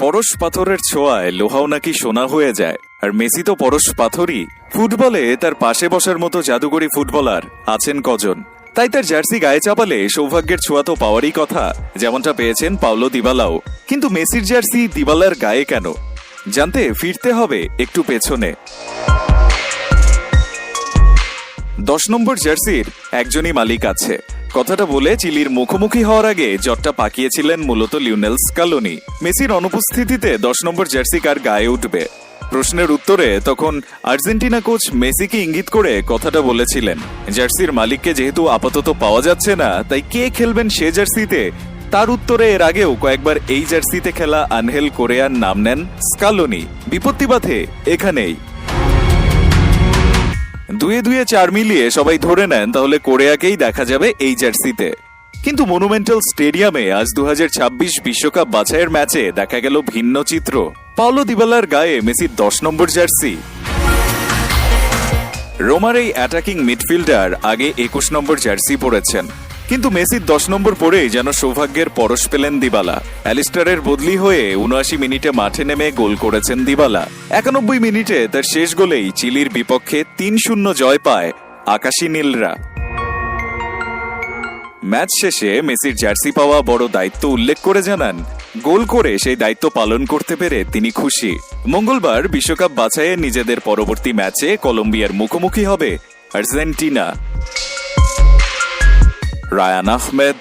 পরশ পাথরের ছোঁয়ায় লোহাও নাকি সোনা হয়ে যায়, আর মেসি তো পরশ পাথরই। ফুটবলে তার পাশে বসার মতো জাদুকরী ফুটবলার আছেন কজন? তাই তার জার্সি গায়ে চাপালে সৌভাগ্যের ছোঁয়া তো পাওয়ারই কথা, যেমনটা পেয়েছেন পাওলো দিবালাও। কিন্তু মেসির জার্সি দিবালার গায়ে কেন? জানতে ফিরতে হবে একটু পেছনে। 10 নম্বর জার্সির একজনই মালিক আছে, কথাটা বলে চিলির মুখোমুখি হওয়ার আগে জটটা পাকিয়েছিলেন মূলত লিওনেল স্কালোনি। মেসির অনুপস্থিতিতে 10 নম্বর জার্সি কার গায়ে উঠবে? প্রশ্নের উত্তরে তখন আর্জেন্টিনা কোচ মেসিকে ইঙ্গিত করে কথাটা বলেছিলেন, জার্সির মালিককে যেহেতু আপাতত পাওয়া যাচ্ছে না, তাই কে খেলবেন সে জার্সিতে? তার উত্তরে এর আগেও কয়েকবার এই জার্সিতে খেলা আনহেল কোরেয়ার নাম নেন স্কালোনি। বিপত্তি বাধে এখানেই। 2-2 4 মিলিয়ে সবাই ধরে নেন তাহলে কোরিয়াকেই দেখা যাবে এই জার্সিতে। কিন্তু মনুমেন্টাল স্টেডিয়ামে আজ 2026 বিশ্বকাপ বাছাইয়ের ম্যাচে দেখা গেল ভিন্ন চিত্র। পাওলো দিবালার গায়ে মেসির 10 নম্বর জার্সি। রোমার এই অ্যাটাকিং মিডফিল্ডার আগে 21 নম্বর জার্সি পরেছেন, কিন্তু মেসির 10 নম্বর পরেই যেন সৌভাগ্যের পরশ পেলেন দিবালা। অ্যালিস্টারের বদলি হয়ে 79 মিনিটে মাঠে নেমে গোল করেছেন দিবালা। 91 মিনিটে তার শেষ গোলেই চিলির বিপক্ষে 3-0 জয় পায় আকাশী নীলরা। ম্যাচ শেষে মেসির জার্সি পাওয়া বড় দায়িত্ব উল্লেখ করে জানান, গোল করে সেই দায়িত্ব পালন করতে পেরে তিনি খুশি। মঙ্গলবার বিশ্বকাপ বাছাইয়ে নিজেদের পরবর্তী ম্যাচে কলম্বিয়ার মুখোমুখি হবে আর্জেন্টিনা। রায়ান আহমেদ,